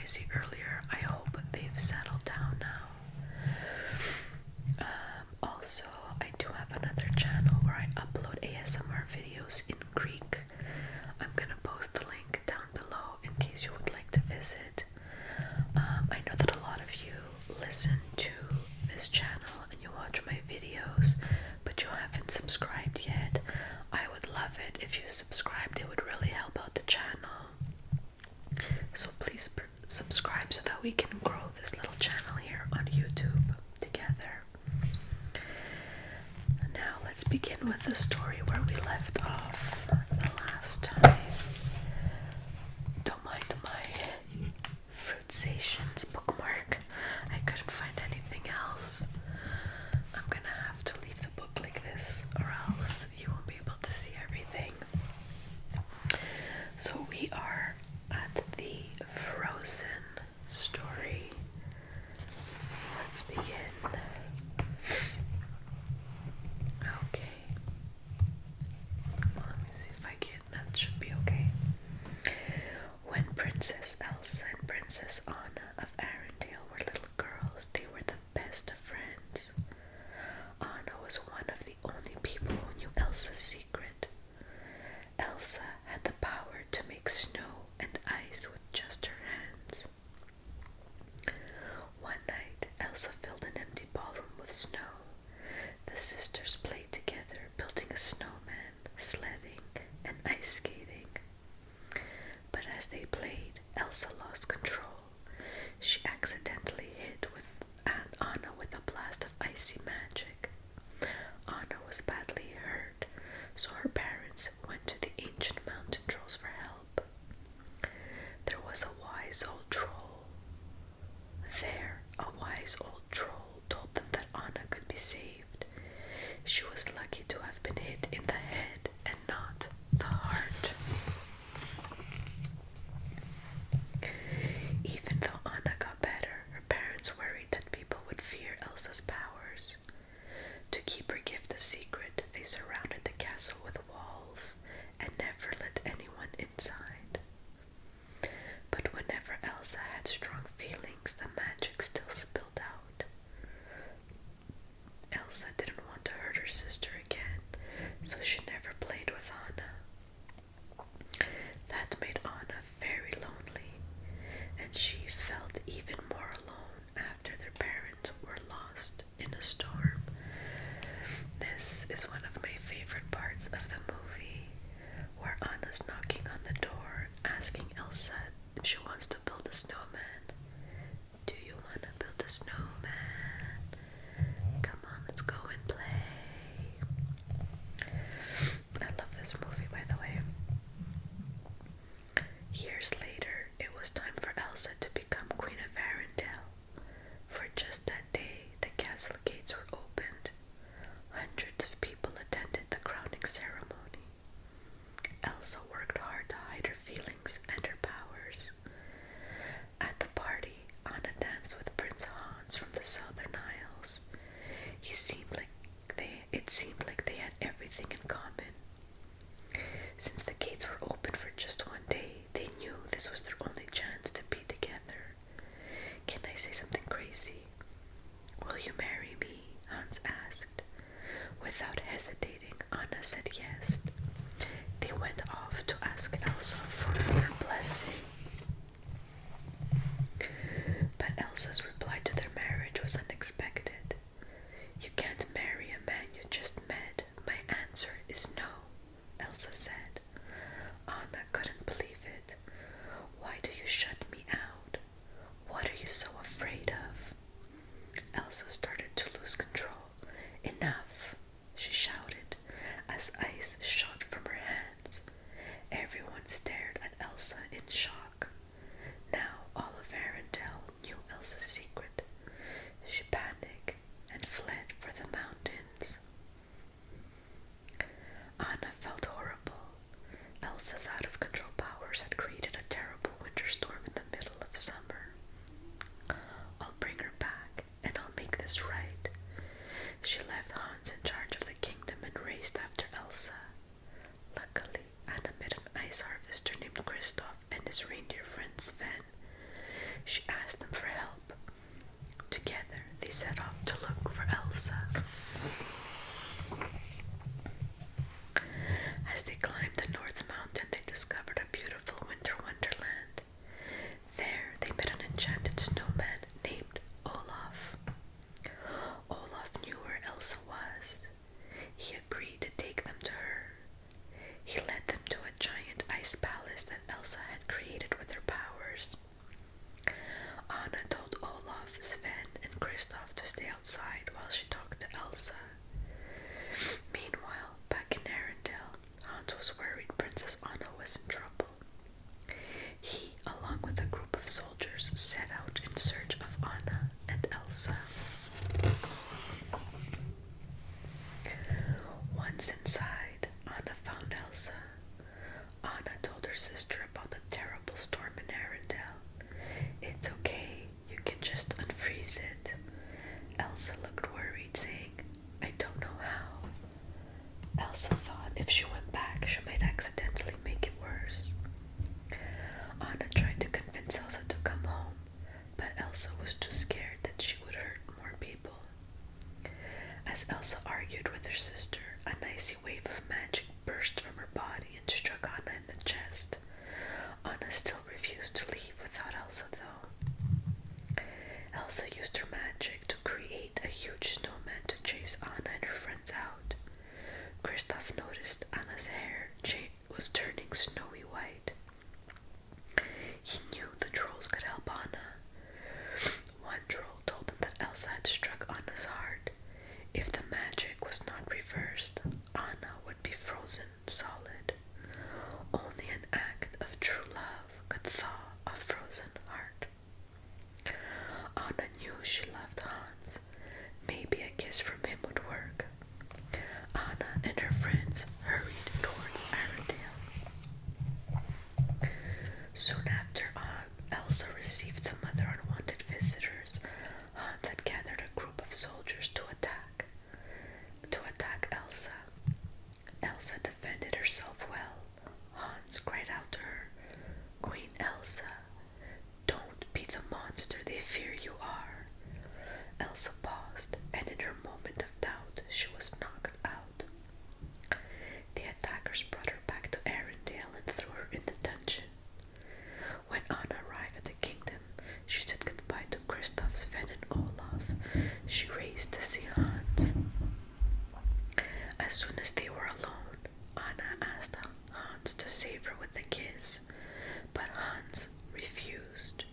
noisy earlier. I hope they've settled down now. Also, I do have another channel where I upload ASMR videos in Greek. I'm gonna post the link down below in case you would like to visit. I know that a lot of you listen to this channel and you watch my videos, but you haven't subscribed yet. I would love it if you subscribed. It would really help out the channel. So please subscribe so that we can grow this little channel here on YouTube together. Now let's begin with the story where we left off the last time. Don't mind my Fruitsations bookmark. I couldn't find anything else. I'm gonna have to leave the book like this or else you won't be able to see everything. So we are at the Frozen story. Let's begin. Okay. Let me see if I can. That should be okay. When Princess Elsa and Princess Anna of Arendelle were little girls, they were the best of friends. Anna was one of the only people who knew Elsa's secret. Elsa had the power to make snow and ice with just her hands. One night, Elsa filled an empty ballroom with snow. The sisters played together, building a snowman, sledding, and ice skating. But as they played, Elsa lost control. She accidentally hit Anna with a blast of icy magic. Anna was badly hurt, so her parents went to the ancient mountain trolls for help. There was a wise old troll. A wise old troll told them that Anna could be saved. She was lucky to have been hit in the head and not the heart. Even though Anna got better, her parents worried that people would fear Elsa's powers. To keep her gift a secret, they surrounded the castle with walls and never let anyone inside. But whenever Elsa had strong feelings, the magic still spilled out. Elsa didn't want to hurt her sister again, so she never played with Anna. That made Anna very lonely, and she felt even more alone after their parents were lost in a storm. This is one of my favorite parts of the movie, where Anna's knocking on the door, asking Elsa if she wants to build a snowman. Do you want to build a snowman? Come on, let's go and play. I love this movie, by the way. Years later, it was time for Elsa to become Queen of Arendelle. For just that day, the castle gates were opened. Hundreds of people attended the crowning ceremony. Elsa worked hard to hide her feelings and her powers. At the party, Anna danced with Prince Hans from the Southern Isles. It seemed like they had everything in common. Since the gates were open for just one day, they knew this was their only chance to be together. Can I say something crazy? Will you marry me? Hans asked. Without hesitating, Anna said yes. They went off to ask Elsa for her blessing. But Elsa's reply to their marriage was unexpected. You can't marry a man you just met. My answer is no, Elsa said. Anna couldn't believe it. Why do you shut me out? What are you so afraid of? Elsa started to lose control. Enough, she shouted, as ice shot from her hands. Everyone stared at Elsa in shock. Now all of Arendelle knew Elsa's secret. She panicked and fled for the mountains. Anna felt horrible. Elsa's out-of-control powers had created a terrible winter storm in the middle of summer. I'll bring her back, and I'll make this right. She left Hans in charge of the kingdom and raced after Elsa. Luckily, Anna met an ice harvester named Kristoff and his reindeer friend Sven. She asked them for help. Together, they set off to look for Elsa. As they climbed the North Mountain, they discovered a beautiful winter wonderland. There, they met an enchanted snowman named Olaf. Olaf knew where Elsa was. He agreed to take them to her. He led them to a giant ice palace that Elsa had created with her powers. Anna told Olaf, Sven, and Kristoff to stay outside while she talked to Elsa. Meanwhile, back in Arendelle, Hans was worried Princess Anna was in trouble. He, along with a group of soldiers, set out in search of Anna and Elsa. Once inside, Anna found Elsa. Anna told her sister about the terrible storm in Arendelle. It's okay, you can just unfreeze it. Elsa looked worried, saying, I don't know how. Elsa thought if she went back, she might accidentally make it worse. Anna tried to convince Elsa to come home, but Elsa was too scared that she would hurt more people. As Elsa argued with her sister, an icy wave of magic burst from her body and struck Anna in the chest. Anna still refused to leave without Elsa, though. Elsa used her magic to create a huge snowman to chase Anna and her friends out. Kristoff noticed Anna's hair was turning snowy white. He knew the trolls could help Anna. One troll told them that Elsa had struck Anna's heart. If the magic was not reversed, Anna would be frozen solid. Only an act of true love could thaw a frozen heart. Anna knew she loved Hans. Maybe a kiss from him would work. Anna and her friends hurried towards Arendelle. Soon after Elsa received some other unwanted visitors, Hans had gathered a group of soldiers to attack Elsa. Elsa defended herself well. Hans cried out to her, Queen Elsa, don't be the monster they fear you are. Elsa paused, and in her moment of doubt, she was knocked out. The attackers brought her back to Arendelle and threw her in the dungeon. When Anna arrived at the kingdom, she said goodbye to Kristoff, Sven, and Olaf. She raced to see Hans. As soon as they were alone, Anna asked Hans to save her with a kiss, but Hans refused.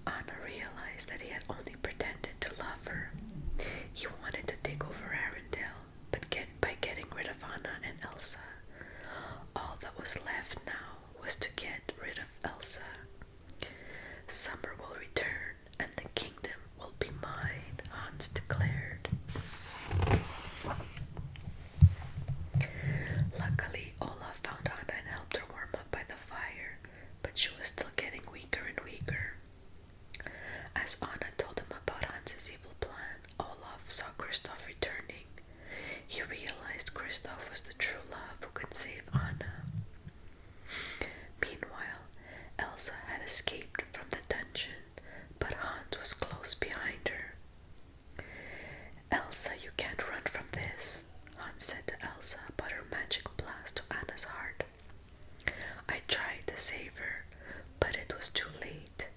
Anna realized that he had only pretended to love her. He wanted to take over Arendelle, but by getting rid of Anna and Elsa. All that was left now was to get rid of Elsa. Summer will return, and the kingdom will be mine, Hans declared. Luckily, Olaf found Anna and helped her warm up by the fire, but she was still getting weaker and weaker. As Anna told him about Hans's evil plan, Olaf saw Kristoff returning. He realized Kristoff was the true love who could save Anna. Meanwhile, Elsa had escaped from the dungeon, but Hans was close behind her. Elsa, you can't run from this, Hans said to Elsa about her magic blast to Anna's heart. I tried to save her, but it was too late.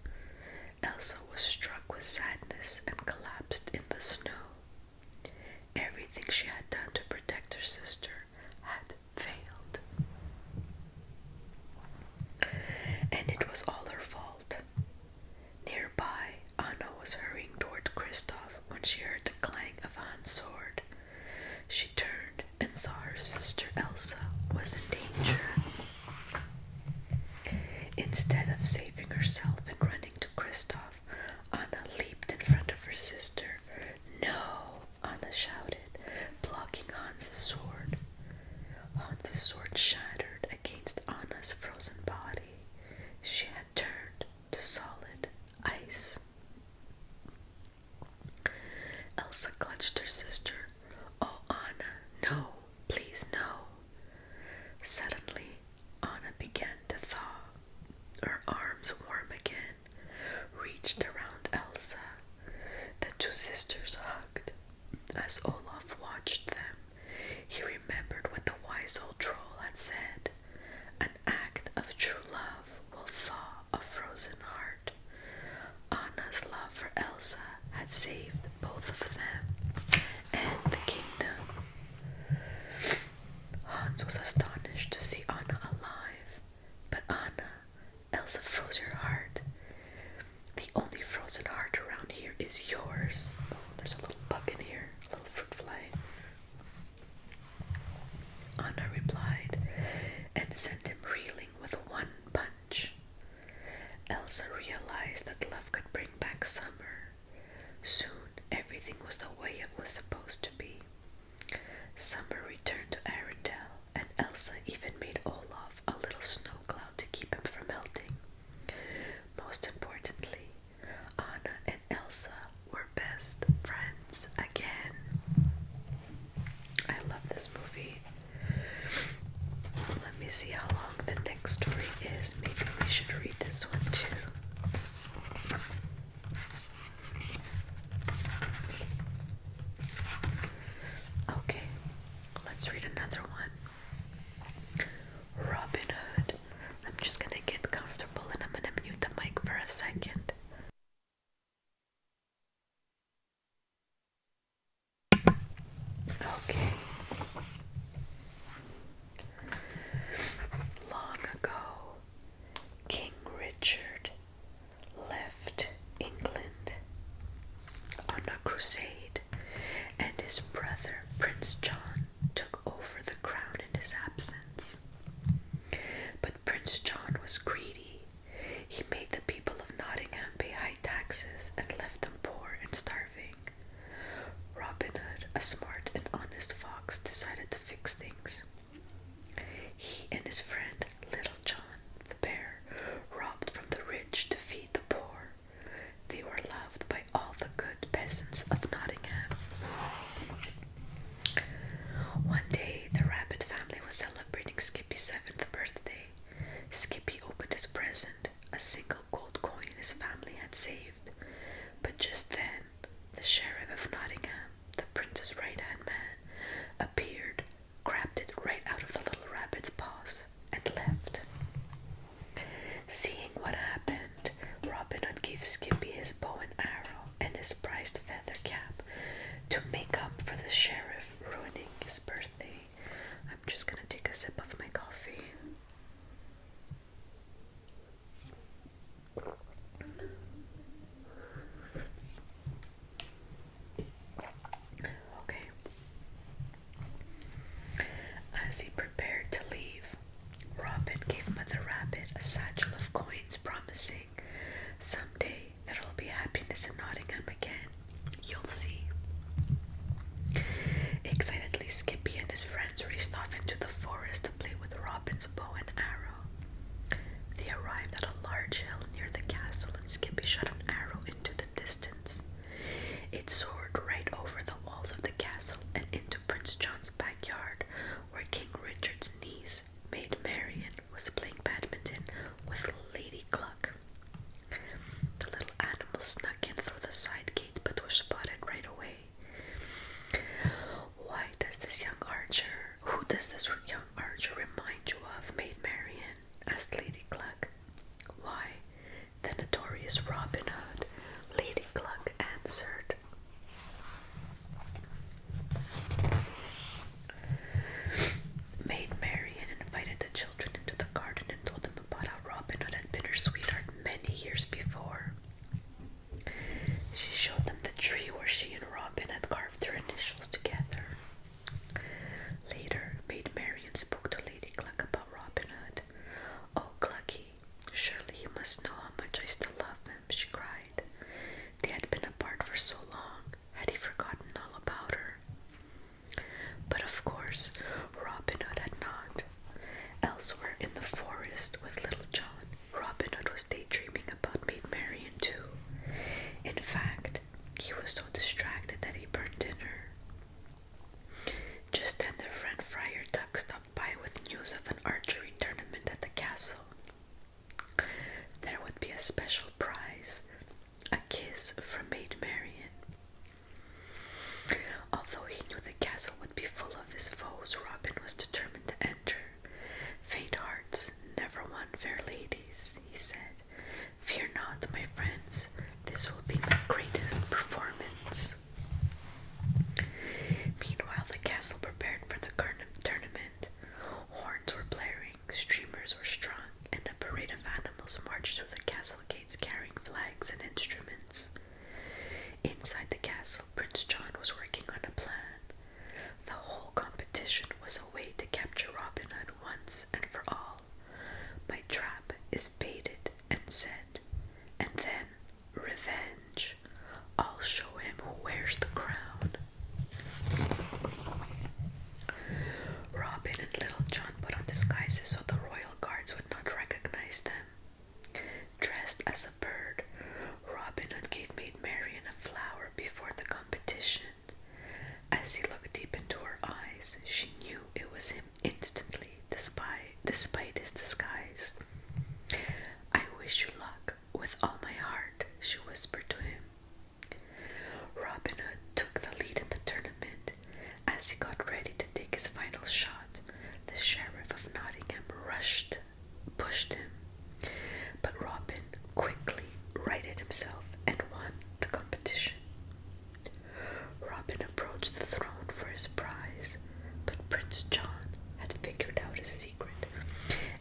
Elsa was struck with sadness and collapsed in the snow. Everything she had done to protect her sister had failed. And it was all her fault. Nearby, Anna was hurrying toward Kristoff when she heard the clang of Hans' sword. She turned and saw her sister Elsa was in danger. Instead of saving herself and running to Kristoff, Anna leaped in front of her sister. No, Anna shouted, blocking Hans' sword. Hans' sword shattered against Anna's frozen body. She had turned to solid ice. Elsa clutched her sister. Oh, Anna, no, please no. Suddenly, Anna began to thaw, her arms warm again, and sent him reeling with one punch. Elsa realized that love could bring back summer. Soon everything was the way it was supposed to be. Summer returned to Arendelle, and Elsa even made Olaf a little snow cloud to keep him from melting. Most importantly, Anna and Elsa were best friends again. I love this movie. Let me see how long the next story is. Maybe we should read this one too. Okay, let's read another one. Robin Hood. I'm just gonna get comfortable and I'm gonna mute the mic for a second. Okay. Long ago, King Richard left England on a crusade, and his brother Prince John took over the crown in his absence. But Prince John was greedy. He made the people of Nottingham pay high taxes and left them poor and starving. Robin Hood, a smart and honest fox, decided to fix things. He and his friend Little John the bear robbed from the rich to feed the poor. They were loved by all the good peasants of Nottingham. One day, the rabbit family was celebrating Skippy's 7th birthday. Skippy opened his present, a single gold coin his family had saved. But just then, the sheriff of Nottingham, the prince's right-hand man, appeared, grabbed it right out of the little rabbit's paws, and left. Seeing what happened, Robin Hood gave Skippy his bow and arrow and his prized feather cap to make up for the sheriff ruining his birthday. I'm just gonna take a sip of my coffee. Okay. As he prepared to leave, Robin gave Mother Rabbit a satchel of coins, promising, "Someday there'll be happiness in Nottingham again. You'll see." Excitedly, Skippy and his friends raced off into the forest to play with Robin's bow and arrow. They arrived at a large hill near the castle, and Skippy shot an arrow into the distance. It soared right over the walls of the castle and into Prince John's backyard, where King Richard's niece, Maid Marian, was playing badminton with Lady Cluck. The little animal snuck in through the side gate but was spotted right away. Who does this young archer remind you of, Maid Marian?" asked Lady Cluck. "Why, the notorious Robin Hood," Lady Cluck answered. Maid Marian invited the children into the garden and told them about how Robin Hood had been her sweetheart many years before. She showed them the tree where she and Robin had carved their initials together. Later, Maid Marian spoke to Lady Cluck about Robin Hood. "Oh, Clucky, surely you must know how much I still love him," she cried. They had been apart for so long. Had he forgotten all about her? But of course, Robin Hood had not. Elsewhere in the forest with Little John, Robin Hood was daydreaming about Maid Marian too. In fact, he was so distracted that he burned dinner. Just then their friend Friar Tuck stopped by with news of an archery tournament at the castle. There would be a special prize, a kiss from Maid Marian. Although he knew the castle would be full of his foes, Robin was determined to enter. Faint-hearted, despite his disguise. "I wish you luck with all my heart," she whispered to him. Robin Hood took the lead in the tournament. As he got ready to take his final shot, the Sheriff of Nottingham pushed him. But Robin quickly righted himself and won the competition. Robin approached the throne for his prize, but Prince John had figured out his secret,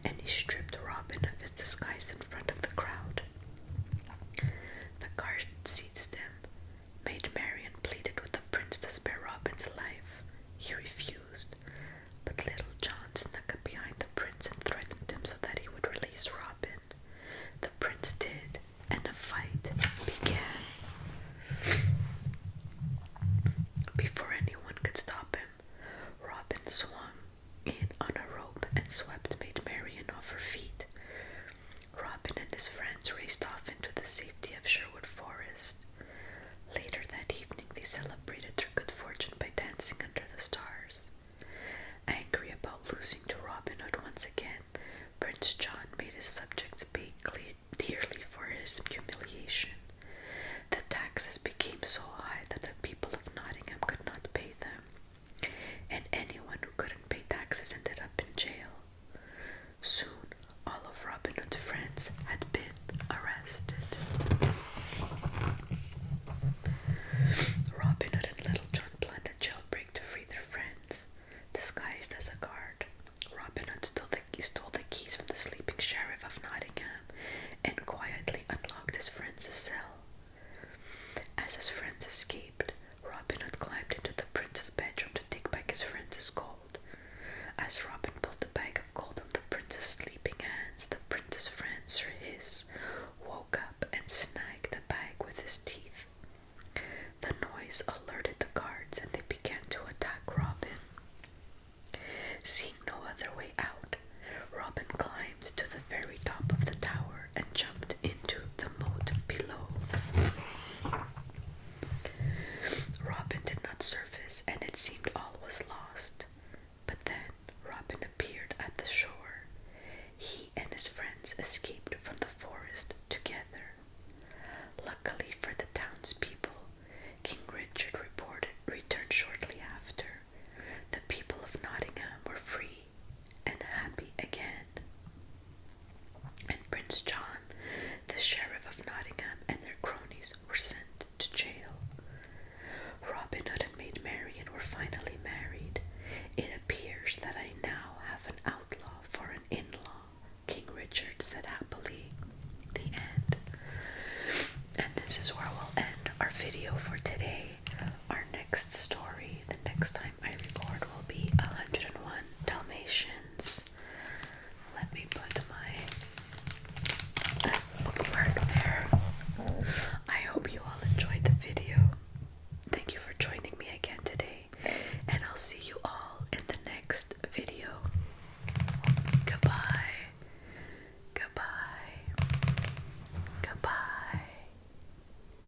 and he stripped Robin of his disguise in front of the crowd. The guards seized him, made merry, and pleaded with the prince to spare Robin's life. He refused, but Little John snuck up behind the prince and threatened him so that he would release Robin. The prince did, and a fight began. Before anyone could stop him, Robin swung in on a rope and swept Maid Marian off her feet. Robin and his friends raced off into the safety of Sherwood Forest. Later that evening, they celebrated their good fortune by dancing under the stars. Angry about losing to Robin Hood once again, Prince John made his subjects pay dearly for his humiliation. The taxes became so high that the people of Nottingham could not pay them, and anyone who couldn't pay taxes ended up in jail. Soon, all of Robin Hood's friends had been arrested.